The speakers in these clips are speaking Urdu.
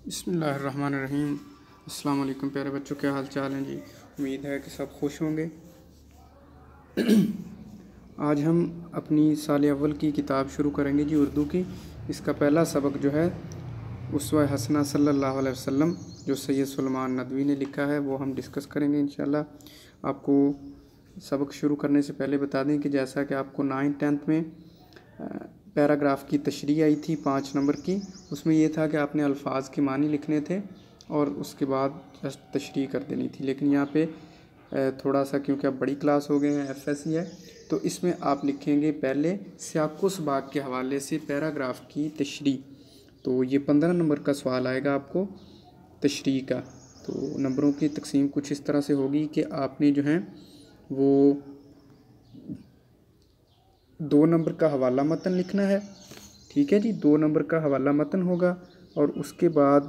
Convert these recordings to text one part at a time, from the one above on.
بسم اللہ الرحمن الرحیم۔ السلام علیکم پیارے بچوں، کیا حال چال ہیں جی؟ امید ہے کہ سب خوش ہوں گے۔ آج ہم اپنی سال اول کی کتاب شروع کریں گے جی، اردو کی۔ اس کا پہلا سبق جو ہے اسوہ حسنہ صلی اللہ علیہ وسلم جو سید سلیمان ندوی نے لکھا ہے وہ ہم ڈسکس کریں گے انشاءاللہ۔ آپ کو سبق شروع کرنے سے پہلے بتا دیں کہ جیسا کہ آپ کو 9th 10th میں پیراگراف کی تشریح آئی تھی 5 نمبر کی، اس میں یہ تھا کہ آپ نے الفاظ کے معنی لکھنے تھے اور اس کے بعد جسٹ تشریح کر دینی تھی، لیکن یہاں پہ تھوڑا سا کیونکہ اب بڑی کلاس ہو گئے ہیں، FSC ہے، تو اس میں آپ لکھیں گے پہلے سیاق و سباق کے حوالے سے پیراگراف کی تشریح۔ تو یہ 15 نمبر کا سوال آئے گا آپ کو تشریح کا۔ تو نمبروں کی تقسیم کچھ اس طرح سے ہوگی کہ آپ نے جو ہیں وہ 2 نمبر کا حوالہ متن لکھنا ہے، ٹھیک ہے جی، 2 نمبر کا حوالہ متن ہوگا، اور اس کے بعد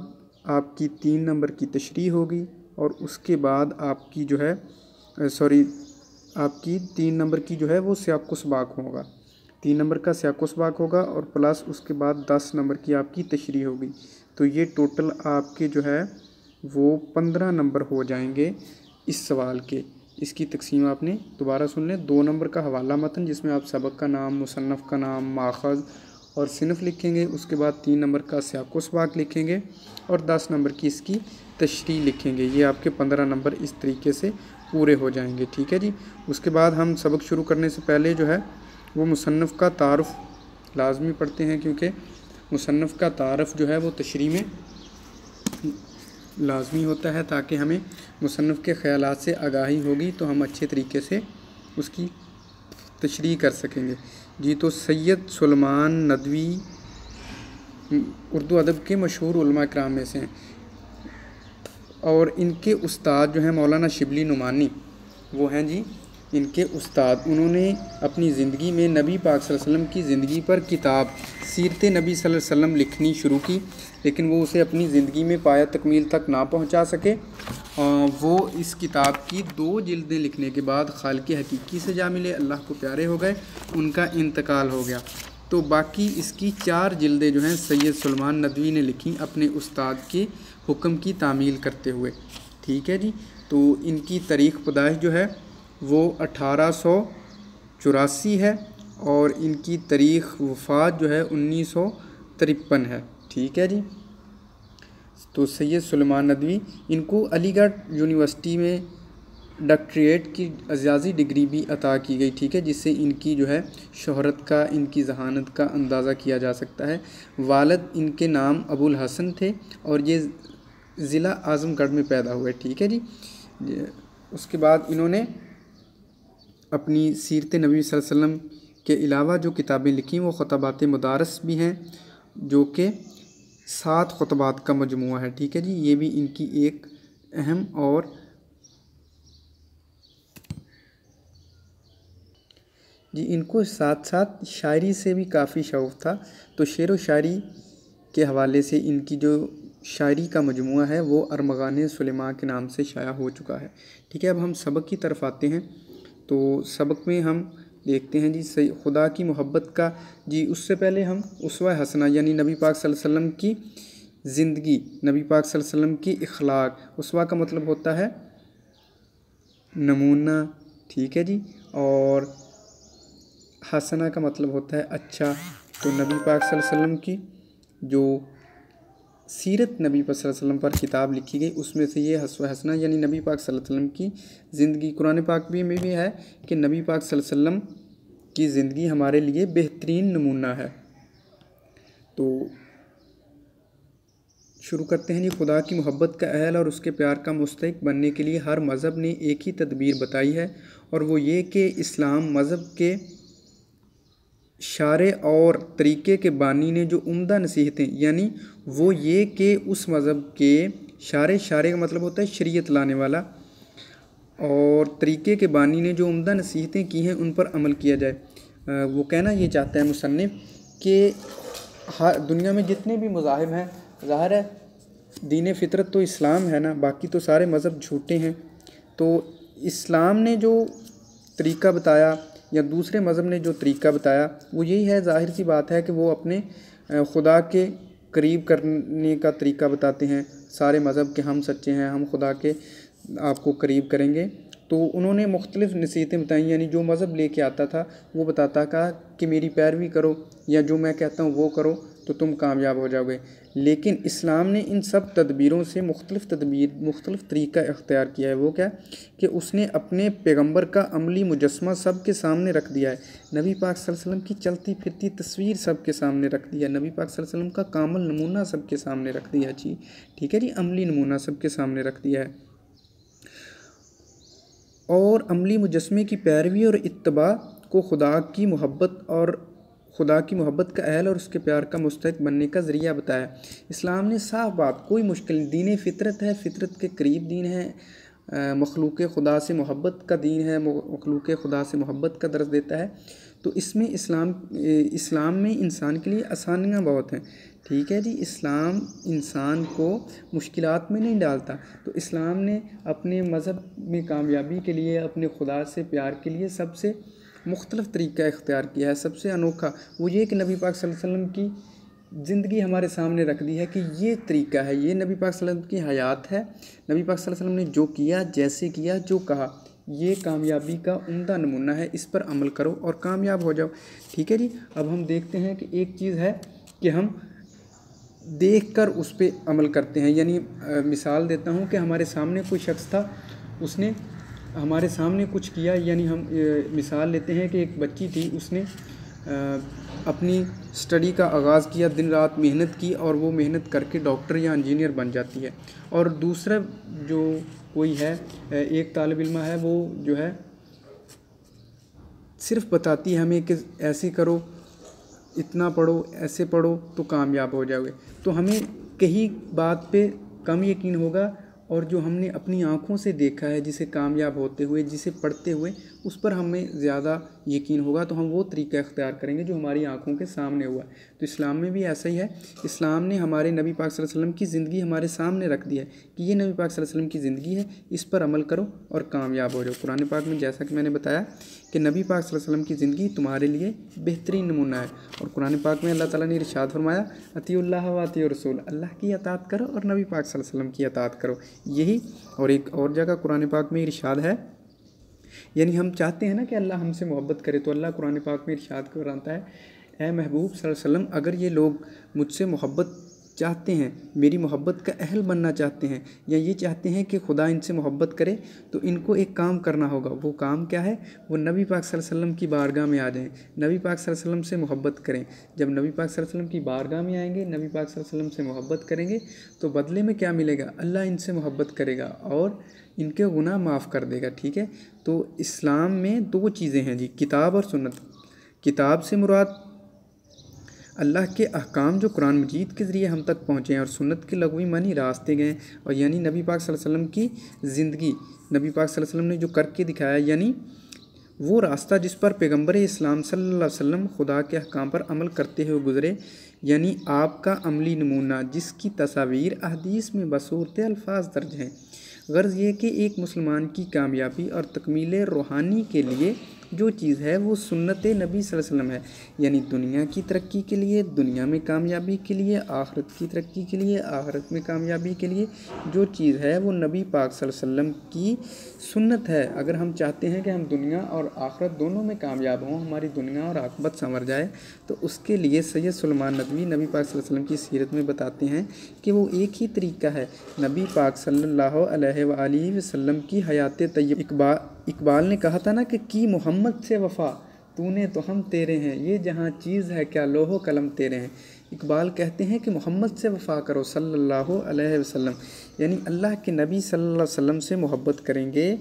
آپ کی 3 نمبر کی تشریح ہوگی، اور اس کے بعد آپ کی جو ہے آپ کی 3 نمبر کی جو ہے وہ سیاق و سباق ہوگا، 3 نمبر کا سیاق و سباق ہوگا، اور پلس اس کے بعد 10 نمبر کی آپ کی تشریح ہوگی۔ تو یہ ٹوٹل آپ کے جو ہے وہ 15 نمبر ہو جائیں گے اس سوال کے۔ اس کی تقسیم آپ نے دوبارہ سن لیں، 2 نمبر کا حوالہ متن جس میں آپ سبق کا نام، مصنف کا نام، ماخذ اور صنف لکھیں گے، اس کے بعد 3 نمبر کا سیاق و سباق لکھیں گے، اور 10 نمبر کی اس کی تشریح لکھیں گے۔ یہ آپ کے 15 نمبر اس طریقے سے پورے ہو جائیں گے، ٹھیک ہے جی۔ اس کے بعد ہم سبق شروع کرنے سے پہلے جو ہے وہ مصنف کا تعارف لازمی پڑھتے ہیں، کیونکہ مصنف کا تعارف جو ہے وہ تشریح میں لازمی ہوتا ہے، تاکہ ہمیں مصنف کے خیالات سے آگاہی ہوگی تو ہم اچھے طریقے سے اس کی تشریح کر سکیں گے جی۔ تو سید سلیمان ندوی اردو ادب کے مشہور علماء کرام میں سے ہیں، اور ان کے استاد جو ہیں مولانا شبلی نعمانی، وہ ہیں جی ان کے استاد۔ انہوں نے اپنی زندگی میں نبی پاک صلی اللہ علیہ وسلم کی زندگی پر کتاب سیرت نبی صلی اللہ علیہ وسلم لکھنی شروع کی، لیکن وہ اسے اپنی زندگی میں پایہ تکمیل تک نہ پہنچا سکے۔ وہ اس کتاب کی 2 جلدیں لکھنے کے بعد خالق حقیقی سے جا ملے، اللہ کو پیارے ہو گئے، ان کا انتقال ہو گیا۔ تو باقی اس کی 4 جلدیں جو ہیں سید سلیمان ندوی نے لکھیں اپنے استاد کے حکم کی تعمیل کرتے ہوئے، ٹھیک ہے جی۔ تو ان کی تاریخ پیدائش جو ہے وہ 1884 ہے، اور ان کی تاریخ وفات جو ہے 1953 ہے، ٹھیک ہے جی۔ تو سید سلیمان ندوی، ان کو علی گڑھ یونیورسٹی میں ڈاکٹریٹ کی اعزازی ڈگری بھی عطا کی گئی، ٹھیک ہے، جس سے ان کی جو ہے شہرت کا، ان کی ذہانت کا اندازہ کیا جا سکتا ہے۔ والد ان کے نام ابو الحسن تھے، اور یہ ضلع اعظم گڑھ میں پیدا ہوئے، ٹھیک ہے جی۔ اس کے بعد انہوں نے اپنی سیرت نبی صلی اللہ علیہ وسلم کے علاوہ جو کتابیں لکھیں وہ خطبات مدارس بھی ہیں، جو کہ 7 خطبات کا مجموعہ ہے، ٹھیک ہے جی۔ یہ بھی ان کی ایک اہم اور جی ان کو ساتھ ساتھ شاعری سے بھی کافی شوق تھا، تو شعر و شاعری کے حوالے سے ان کی جو شاعری کا مجموعہ ہے وہ ارمغان سلیمان کے نام سے شائع ہو چکا ہے، ٹھیک ہے۔ اب ہم سبق کی طرف آتے ہیں۔ تو سبق میں ہم دیکھتے ہیں جی خدا کی محبت کا، جی اس سے پہلے ہم اسوہ حسنہ یعنی نبی پاک صلی اللہ علیہ وسلم کی زندگی، نبی پاک صلی اللہ علیہ وسلم کی اخلاق، اسوہ کا مطلب ہوتا ہے نمونہ، ٹھیک ہے جی، اور حسنہ کا مطلب ہوتا ہے اچھا۔ تو نبی پاک صلی اللہ علیہ وسلم کی جو سیرت نبی پاک صلی اللہ علیہ وسلم پر کتاب لکھی گئی، اس میں سے یہ اسوہ حسنہ یعنی نبی پاک صلی اللہ علیہ وسلم کی زندگی۔ قرآن پاک میں بھی ہے کہ نبی پاک صلی اللہ علیہ وسلم کی زندگی ہمارے لیے بہترین نمونہ ہے۔ تو شروع کرتے ہیں جی۔ خدا کی محبت کا اہل اور اس کے پیار کا مستحق بننے کے لیے ہر مذہب نے ایک ہی تدبیر بتائی ہے، اور وہ یہ کہ اسلام مذہب کے شارع اور طریقے کے بانی نے جو عمدہ نصیحتیں، یعنی وہ یہ کہ اس مذہب کے شارع کا مطلب ہوتا ہے شریعت لانے والا، اور طریقے کے بانی نے جو عمدہ نصیحتیں کی ہیں ان پر عمل کیا جائے۔ وہ کہنا یہ چاہتا ہے مصنف کہ دنیا میں جتنے بھی مذاہب ہیں، ظاہر ہے دین فطرت تو اسلام ہے نا، باقی تو سارے مذہب جھوٹے ہیں۔ تو اسلام نے جو طریقہ بتایا یا دوسرے مذہب نے جو طریقہ بتایا وہ یہی ہے، ظاہر سی بات ہے کہ وہ اپنے خدا کے قریب کرنے کا طریقہ بتاتے ہیں سارے مذہب کہ ہم سچے ہیں، ہم خدا کے آپ کو قریب کریں گے۔ تو انہوں نے مختلف نصیحتیں بتائیں، یعنی جو مذہب لے کے آتا تھا وہ بتاتا کہا کہ میری پیروی کرو یا جو میں کہتا ہوں وہ کرو تو تم کامیاب ہو جاؤ گے۔ لیکن اسلام نے ان سب تدبیروں سے مختلف طریقہ اختیار کیا ہے۔ وہ کیا کہ اس نے اپنے پیغمبر کا عملی مجسمہ سب کے سامنے رکھ دیا ہے، نبی پاک صلی اللہ علیہ وسلم کی چلتی پھرتی تصویر سب کے سامنے رکھ دیا ہے، نبی پاک صلی اللہ علیہ وسلم کا کامل نمونہ سب کے سامنے رکھ دیا ہے جی، ٹھیک ہے جی، عملی نمونہ سب کے سامنے رکھ دیا ہے، اور عملی مجسمے کی پیروی اور اتباع کو خدا کی محبت کا اہل اور اس کے پیار کا مستحق بننے کا ذریعہ بتایا۔ اسلام نے صاف بات، کوئی مشکل نہیں، دین فطرت ہے، فطرت کے قریب دین ہے، مخلوق خدا سے محبت کا دین ہے، مخلوق خدا سے محبت کا درس دیتا ہے۔ تو اس میں اسلام میں انسان کے لیے آسانیاں بہت ہیں، ٹھیک ہے جی، اسلام انسان کو مشکلات میں نہیں ڈالتا۔ تو اسلام نے اپنے مذہب میں کامیابی کے لیے، اپنے خدا سے پیار کے لیے سب سے مختلف طریقہ اختیار کیا ہے، سب سے انوکھا وہ یہ کہ نبی پاک صلی اللہ علیہ وسلم کی زندگی ہمارے سامنے رکھ دی ہے کہ یہ طریقہ ہے، یہ نبی پاک صلی اللہ علیہ وسلم کی حیات ہے، نبی پاک صلی اللہ علیہ وسلم نے جو کیا، جیسے کیا، جو کہا، یہ کامیابی کا عمدہ نمونہ ہے، اس پر عمل کرو اور کامیاب ہو جاؤ، ٹھیک ہے جی۔ اب ہم دیکھتے ہیں کہ ایک چیز ہے کہ ہم دیکھ کر اس پہ عمل کرتے ہیں، یعنی مثال دیتا ہوں کہ ہمارے سامنے کوئی شخص تھا، اس نے ہمارے سامنے کچھ کیا، یعنی ہم مثال لیتے ہیں کہ ایک بچی تھی، اس نے اپنی سٹڈی کا آغاز کیا، دن رات محنت کی اور وہ محنت کر کے ڈاکٹر یا انجینئر بن جاتی ہے، اور دوسرا جو کوئی ہے، ایک طالب علم ہے، وہ جو ہے صرف بتاتی ہے ہمیں کہ ایسے کرو، اتنا پڑھو، ایسے پڑھو تو کامیاب ہو جاؤ گے۔ تو ہمیں کہیں بات پہ کم یقین ہوگا، اور جو ہم نے اپنی آنکھوں سے دیکھا ہے جسے کامیاب ہوتے ہوئے، جسے پڑھتے ہوئے، اس پر ہمیں زیادہ یقین ہوگا، تو ہم وہ طریقہ اختیار کریں گے جو ہماری آنکھوں کے سامنے ہوا ہے۔ تو اسلام میں بھی ایسا ہی ہے، اسلام نے ہمارے نبی پاک صلی اللہ علیہ وسلم کی زندگی ہمارے سامنے رکھ دی ہے کہ یہ نبی پاک صلی اللہ علیہ وسلم کی زندگی ہے، اس پر عمل کرو اور کامیاب ہو جاؤ۔ قرآن پاک میں جیسا کہ میں نے بتایا کہ نبی پاک صلی اللہ علیہ وسلم کی زندگی تمہارے لیے بہترین نمونہ ہے، اور قرآن پاک میں اللہ تعالیٰ نے ارشاد فرمایا اطیعوا اللہ و اطیعوا الرسول، اللہ کی اطاعت کرو اور نبی پاک صلی اللہ علیہ وسلم کی اطاعت کرو، یہی۔ اور ایک اور جگہ قرآن پاک میں ارشاد ہے، یعنی ہم چاہتے ہیں نا کہ اللہ ہم سے محبت کرے، تو اللہ قرآن پاک میں ارشاد کرتا ہے اے محبوب صلی اللہ علیہ وسلم، اگر یہ لوگ مجھ سے محبت چاہتے ہیں، میری محبت کا اہل بننا چاہتے ہیں، یا یہ چاہتے ہیں کہ خدا ان سے محبت کرے، تو ان کو ایک کام کرنا ہوگا۔ وہ کام کیا ہے؟ وہ نبی پاک صلی اللہ علیہ وسلم کی بارگاہ میں آ جائیں، نبی پاک صلی اللہ علیہ وسلم سے محبت کریں۔ جب نبی پاک صلی اللہ علیہ وسلم کی بارگاہ میں آئیں گے، نبی پاک صلی اللہ علیہ وسلم سے محبت کریں گے، تو بدلے میں کیا ملے گا؟ اللہ ان سے محبت کرے گا اور ان کے گناہ معاف کر دے گا، ٹھیک ہے۔ تو اسلام میں دو چیزیں ہیں جی، کتاب اور سنت۔ کتاب سے مراد اللہ کے احکام جو قرآن مجید کے ذریعے ہم تک پہنچے ہیں، اور سنت کے لغوی معنی راستے گئے، اور یعنی نبی پاک صلی اللہ علیہ وسلم کی زندگی، نبی پاک صلی اللہ علیہ وسلم نے جو کر کے دکھایا، یعنی وہ راستہ جس پر پیغمبر اسلام صلی اللہ علیہ وسلم خدا کے احکام پر عمل کرتے ہوئے گزرے، یعنی آپ کا عملی نمونہ جس کی تصاویر احادیث میں بصورت الفاظ درج ہیں۔ غرض یہ کہ ایک مسلمان کی کامیابی اور تکمیل روحانی کے لیے جو چیز ہے وہ سنت نبی صلی اللہ علیہ وسلم ہے، یعنی دنیا کی ترقی کے لیے، دنیا میں کامیابی کے لیے، آخرت کی ترقی کے لیے، آخرت میں کامیابی کے لیے جو چیز ہے وہ نبی پاک صلی اللہ علیہ وسلم کی سنت ہے۔ اگر ہم چاہتے ہیں کہ ہم دنیا اور آخرت دونوں میں کامیاب ہوں، ہماری دنیا اور عاقبت سنور جائے، تو اس کے لیے سید سلیمان ندوی نبی پاک صلی اللہ علیہ وسلم کی سیرت میں بتاتے ہیں کہ وہ ایک ہی طریقہ ہے۔ نبی پاک صلی اللہ علیہ وآلہ وسلم کی حیات طیبہ، اقبال نے کہا تھا نا کہ کی محمد سے وفا، تو نے تو ہم تیرے ہیں، یہ جہاں چیز ہے کیا لوح و قلم تیرے ہیں۔ اقبال کہتے ہیں کہ محمد سے وفا کرو صلی اللہ علیہ وسلم، یعنی اللہ کے نبی صلی اللہ علیہ وسلم سے محبت کریں گے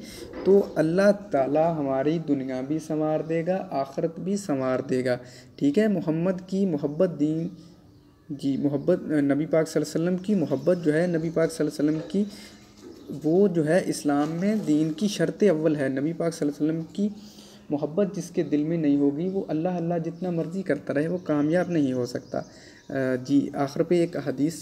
تو اللہ تعالیٰ ہماری دنیا بھی سنوار دے گا، آخرت بھی سنوار دے گا، ٹھیک ہے۔ محمد کی محبت محبت نبی پاک صلی اللہ علیہ وسلم کی محبت جو ہے، نبی پاک صلی اللہ علیہ وسلم کی وہ جو ہے اسلام میں دین کی شرط اول ہے۔ نبی پاک صلی اللہ علیہ وسلم کی محبت جس کے دل میں نہیں ہوگی، وہ اللہ اللہ جتنا مرضی کرتا رہے، وہ کامیاب نہیں ہو سکتا۔ جی آخر پہ ایک حدیث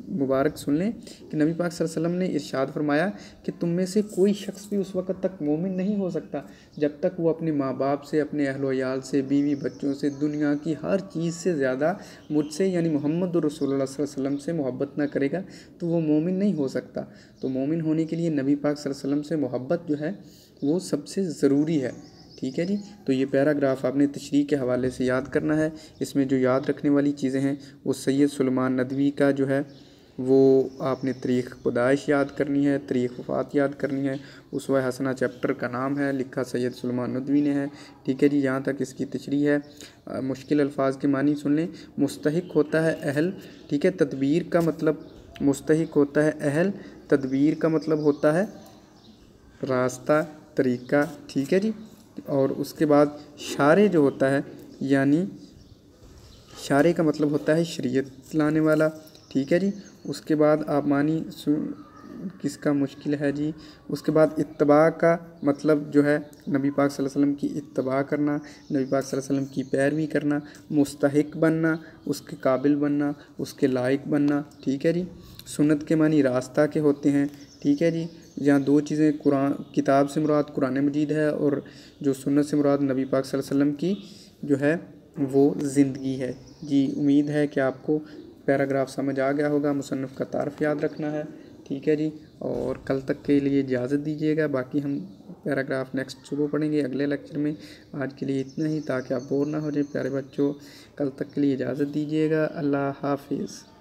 مبارک سن لیں کہ نبی پاک صلی اللہ علیہ وسلم نے ارشاد فرمایا کہ تم میں سے کوئی شخص بھی اس وقت تک مومن نہیں ہو سکتا جب تک وہ اپنے ماں باپ سے، اپنے اہل و عیال سے، بیوی بچوں سے، دنیا کی ہر چیز سے زیادہ مجھ سے یعنی محمد رسول اللہ صلی اللہ علیہ وسلم سے محبت نہ کرے گا تو وہ مومن نہیں ہو سکتا۔ تو مومن ہونے کے لیے نبی پاک صلی اللہ علیہ وسلم سے محبت جو ہے وہ سب سے ضروری ہے، ٹھیک ہے جی۔ تو یہ پیراگراف آپ نے تشریح کے حوالے سے یاد کرنا ہے۔ اس میں جو یاد رکھنے والی چیزیں ہیں وہ سید سلیمان ندوی کا جو ہے وہ آپ نے تاریخ پیدائش یاد کرنی ہے، تاریخ وفات یاد کرنی ہے، اسوہ حسنہ چیپٹر کا نام ہے، لکھا سید سلیمان ندوی نے ہے، ٹھیک ہے جی۔ یہاں تک اس کی تشریح ہے۔ مشکل الفاظ کے معنی سن لیں۔ مستحق ہوتا ہے اہل، ٹھیک ہے۔ تدبیر کا مطلب مستحق ہوتا ہے اہل، تدبیر کا مطلب ہوتا ہے راستہ، طریقہ، ٹھیک ہے جی۔ اور اس کے بعد شارع جو ہوتا ہے یعنی شارع کا مطلب ہوتا ہے شریعت لانے والا، ٹھیک ہے جی۔ اس کے بعد آپ معنی کس کا مشکل ہے جی۔ اس کے بعد اتباع کا مطلب جو ہے نبی پاک صلی اللہ علیہ وسلم کی اتباع کرنا، نبی پاک صلی اللہ علیہ وسلم کی پیروی کرنا، مستحق بننا، اس کے قابل بننا، اس کے لائق بننا، ٹھیک ہے جی۔ سنت کے معنی راستہ کے ہوتے ہیں، ٹھیک ہے جی۔ یہاں دو چیزیں، قرآن کتاب سے مراد قرآن مجید ہے اور جو سنت سے مراد نبی پاک صلی اللہ علیہ وسلم کی جو ہے وہ زندگی ہے جی۔ امید ہے کہ آپ کو پیراگراف سمجھ آ گیا ہوگا۔ مصنف کا تعارف یاد رکھنا ہے، ٹھیک ہے جی۔ اور کل تک کے لیے اجازت دیجیے گا، باقی ہم پیراگراف نیکسٹ صبح پڑھیں گے اگلے لیکچر میں۔ آج کے لیے اتنا ہی تاکہ آپ بور نہ ہو جائیں پیارے بچوں۔ کل تک کے لیے اجازت دیجیے گا۔ اللہ حافظ۔